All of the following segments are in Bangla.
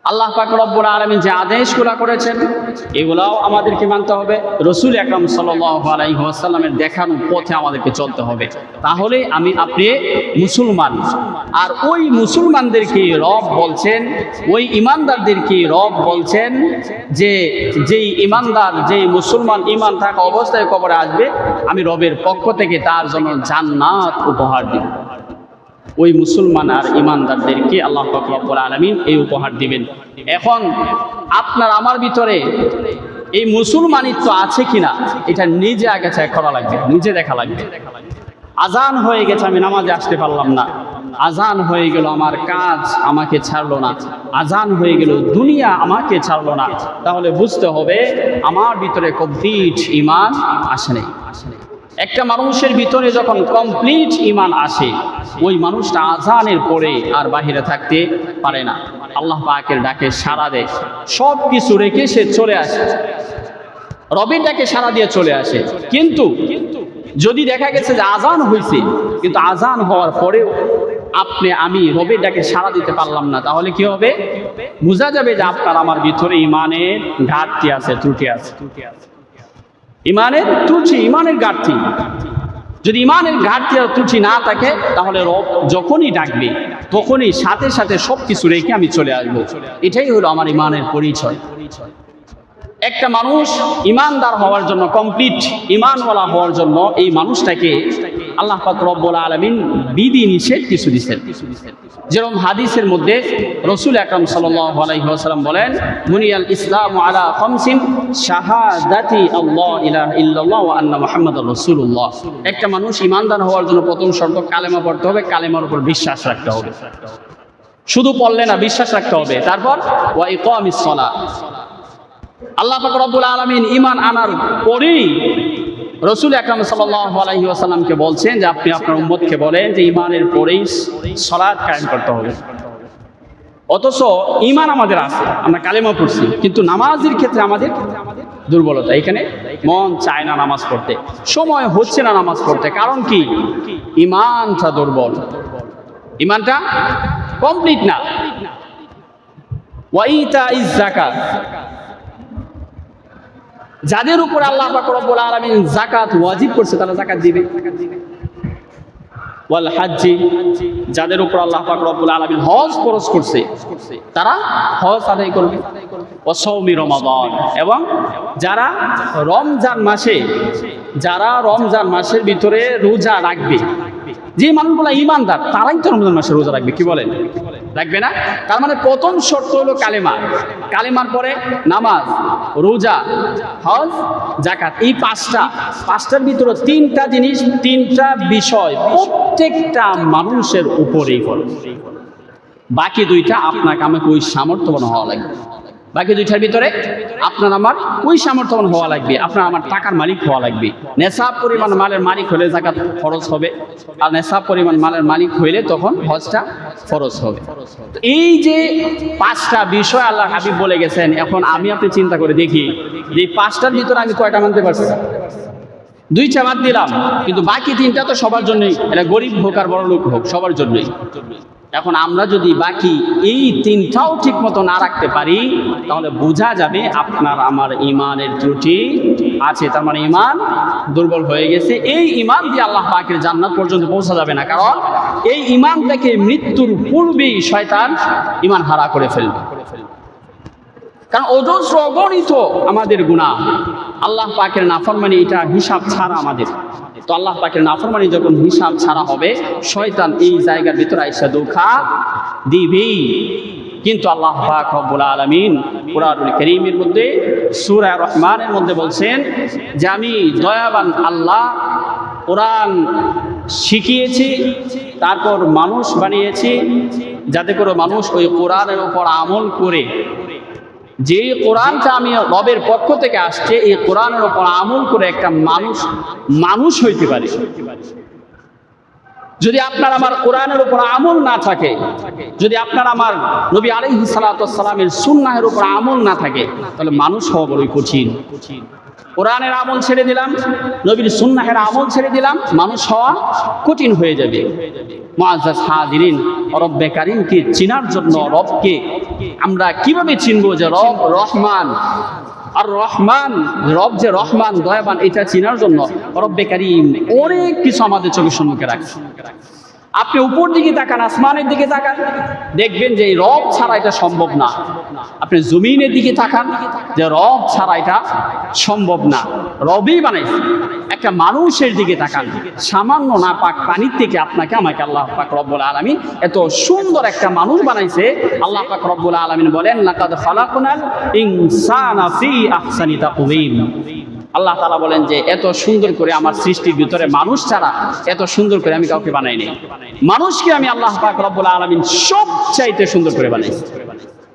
আল্লাহ পাক রব্বুল আলামিন যে আদেশগুলো করেছেন এগুলাও আমাদেরকে মানতে হবে। রাসূল আকরাম সাল্লাল্লাহু আলাইহি ওয়াসাল্লামের দেখানো পথে আমাদেরকে চলতে হবে, তাহলে আপনি মুসলমান। আর ওই মুসলমানদেরকে রব বলছেন, ওই ইমানদারদেরকে রব বলছেন যে যেই ইমানদার, যেই মুসলমান ইমান থাকা অবস্থায় কবরে আসবে, আমি রবের পক্ষ থেকে তার জন্য জান্নাত উপহার দিব। ওই মুসলমান আর ইমানদারদেরকে আল্লাহ পাক রব্বুল আলামিন এই উপহার দিবেন। এখন আপনার আমার ভিতরে এই মুসলমানিত্ব আছে কিনা এটা নিজে আগে চেক করা লাগবে, নিজে দেখা লাগবে। আজান হয়ে গেছে, আমি নামাজে আসতে পারলাম না, আজান হয়ে গেল, আমার কাজ আমাকে ছাড়লো না, আজান হয়ে গেল, দুনিয়া আমাকে ছাড়লো না, তাহলে বুঝতে হবে আমার ভিতরে কমপ্লিট ঈমান আসে নাই। একটা মানুষের ভিতরে যখন কমপ্লিট ঈমান আসে, ওই মানুষটা আজানের পরে আর বাহিরে থাকতে পারে না, আল্লাহ পাকের ডাকে সাড়া দেয়, সব কিছু রেখে সে চলে আসে, রবের ডাকে সাড়া দিয়ে চলে আসে। কিন্তু যদি দেখা গেছে যে আজান হয়েছে, কিন্তু আজান হওয়ার পরেও আমি রবের ডাকে সাড়া দিতে পারলাম না, তাহলে কি হবে? বোঝা যাবে যে আপনার আমার ভিতরে ঈমানের ঘাটতি আছে, ত্রুটি আছে, ঈমানের ত্রুটি, ঈমানের ঘাটতি। যদি ঈমানের ঘাটতি আর ত্রুটি না থাকে, তাহলে রব যখনই ডাকবে তখনই সাথে সাথে সব কিছু রেখে আমি চলে আসবো। এটাই হলো আমার ঈমানের পরিচয়। একটা মানুষ ঈমানদার হওয়ার জন্য, কমপ্লিট ঈমানওয়ালা হওয়ার জন্য এই মানুষটাকে আল্লাহ পাক রব্বুল আলামিন বিধি নিষেধ কিছু দিয়েছেন। যেরকম হাদিসের মধ্যে রাসূল আকরাম সাল্লাল্লাহু আলাইহি ওয়াসাল্লাম বলেন, বুনিয়াল ইসলামু আলা খামসিন শাহাদাতি আল্লাহ ইলাহা ইল্লাল্লাহ ওয়া আন্না মুহাম্মাদুর রাসূলুল্লাহ। একটা মানুষ ঈমানদার হওয়ার জন্য প্রথম শর্ত কালেমা পড়তে হবে, কালেমার উপর বিশ্বাস রাখতে হবে, শুধু পড়লে না, বিশ্বাস রাখতে হবে। তারপর ওয়া ইকামিস সালাহ। আল্লাহ পাক রব্বুল আলামিন ঈমান আনার পরেই রাসূল আকরাম সাল্লাল্লাহু আলাইহি ওয়াসাল্লামকে বলছেন যে আপনি আপনার উম্মতকে বলেন যে ঈমানের পরেই সালাত কায়েম করতে হবে। অথচ ঈমান আমাদের আছে, আমরা কালেমা পড়ছি, কিন্তু নামাজের ক্ষেত্রে আমাদের দুর্বলতা। এখানে মন চায় না নামাজ পড়তে, সময় হচ্ছে না নামাজ পড়তে। কারণ কি? ঈমানটা দুর্বল, ঈমানটা কমপ্লিট না। ওয়া ইতাইজ যাকাত, যাদের উপর আল্লাহ পাক রব্বুল আলামিন যাকাত ওয়াজিব করছে তারা যাকাত দিবে। ওয়াল হাজ্জি, যাদের উপর আল্লাহ পাক রব্বুল আলামিন হজ ফরজ করছে তারা হজ আদায় করবে। ওয়া সাওমি রমাদান, এবং যারা রমজান মাসের ভিতরে রোজা রাখবে, যে মানুষগুলো ঈমানদার তারাই তো রমজান মাসে রোজা রাখবে। কি বলেন? রাখবে না? তার মানে প্রথম শর্ত হলো কালেমা, কালেমার পরে নামাজ, রোজা, হজ, যাকাত। এই পাঁচটার ভিতরে তিনটা জিনিস, তিনটা বিষয় প্রত্যেকটা মানুষের উপরেই পড়ে। বাকি দুইটা আপনাকে আমাকে ওই সামর্থ্যবান হওয়া লাগবে। বাকি দুইটার ভিতরে আপনার আমার ওই সামর্থ্যবান হওয়া লাগবে, আপনার আমার টাকার মালিক হওয়া লাগবে। নেশাব পরিমাণ মালের মালিক হলে যাকাত ফরজ হবে, আর নেশাব পরিমাণ মালের মালিক হইলে তখন হজটা ফরজ হবে। এই যে পাঁচটা বিষয় আল্লাহ হাবিব বলে গেছেন, এখন আমি আপনি চিন্তা করে দেখি যে পাঁচটার ভিতরে আমি কয়টা মানতে পারছি? দুইটা বাদ দিলাম, কিন্তু বাকি তিনটা তো সবার জন্যই, এটা গরিব হোক আর বড় লোক হোক সবার জন্যই। এখন আমরা যদি বাকি এই তিনটাও ঠিক মতো না রাখতে পারি, তাহলে বোঝা যাবে আপনার আমার ঈমানের ত্রুটি আছে, তার মানে ঈমান দুর্বল হয়ে গেছে। এই ঈমান দিয়ে আল্লাহ পাকের জান্নাত পর্যন্ত পৌঁছা যাবে না, কারণ এই ঈমান থেকে মৃত্যুর পূর্বেই শয়তান ঈমান হারা করে ফেলবে। কারণ অজস্র অগণিত আমাদের গুনাহ, আল্লাহ পাকের নাফরমানি, এটা হিসাব ছাড়া আমাদের। তো আল্লাহ পাকের নাফরমানি যখন হিসাব ছাড়া হবে, শয়তান এই জায়গার ভিতরে আইসা ধোঁকা দিবেই। কিন্তু আল্লাহ পাক রব্বুল আলামিন কুরআনুল কারীমের মধ্যে সূরা রহমানের মধ্যে বলছেন যে আমি দয়াবান আল্লাহ, কোরআন শিখিয়েছি, তারপর মানুষ বানিয়েছি, যাতে করে মানুষ ওই কোরআনের উপর আমল করে, যে কোরআনটা আমি রবের পক্ষ থেকে আসছে, এই কোরআনের উপর আমল করে একটা মানুষ হইতে পারে। যদি আপনার আমার কোরআনের উপর আমল না থাকে, যদি আপনার আমার নবী আলাইহিস সালাতু ওয়াস সালামের সুন্নাহের উপর আমল না থাকে, তাহলে মানুষ হওয়া বড়ই কঠিন। কোরআনের আমল ছেড়ে দিলাম, নবীর সুন্নাহের আমল ছেড়ে দিলাম, মানুষ হওয়া কঠিন হয়ে যাবে। মুআজ্জাজ হাজিরিন, রব্বে কারীমকে চেনার জন্য রবকে আমরা কিভাবে চিনবো যে রব রহমান, আর রহমান, রব যে রহমান দয়াবান, এটা চেনার জন্য রব্বে কারীম অনেক কিছু আমাদের চোখের সম্মুখে রাখছে। আপনি উপর দিকে তাকান, আসমানের দিকে তাকান, দেখবেন যে এই রব ছাড়া এটা সম্ভব না। আপনি জমিনের দিকে তাকান, যে রব ছাড়া এটা সম্ভব না, রবই বানাইছে। একটা মানুষের দিকে তাকান, সামান্য না পাক পানির থেকে আপনাকে আমাকে আল্লাহ পাক রব্বুল আলামিন এত সুন্দর একটা মানুষ বানাইছে। আল্লাহ পাক রব্বুল আলামিন বলেন, লাকাদ খালাকনাল ইনসানা ফি আহসানি তাকওয়িম। আল্লাহ তাআলা বলেন যে এত সুন্দর করে আমার সৃষ্টির ভিতরে মানুষ ছাড়া এত সুন্দর করে আমি কাউকে বানাইনি। মানুষকে আমি আল্লাহ পাক রব্বুল আলামিন সবচাইতে সুন্দর করে বানাইছি।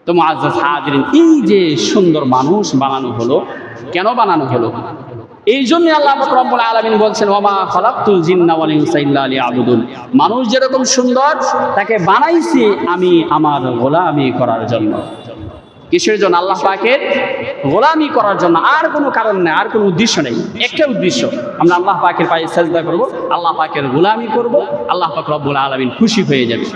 তো মুআজ্জাজ হাজিরিন, এই যে সুন্দর মানুষ বানানো হলো, কেন বানানো হলো? এই জন্য আল্লাহ পাক রব্বুল আলামিন বলছেন, ওয়া মা খালাকতুল জিন্না ওয়াল ইনসা ইল্লা লিয়াবুদুন। মানুষ যেরকম সুন্দর, তাকে বানাইছি আমি আমার গোলামি করার জন্য। কিসের জন্য? আল্লাহ পাকের গোলামি করার জন্য, আর কোনো কারণ নেই, আর কোনো উদ্দেশ্য নেই। একটা উদ্দেশ্য, আমরা আল্লাহ পাকের পায়ে সেজদা করব, আল্লাহ পাকের গোলামি করব, আল্লাহ পাক রব্বুল আলামিন খুশি হয়ে যাবে।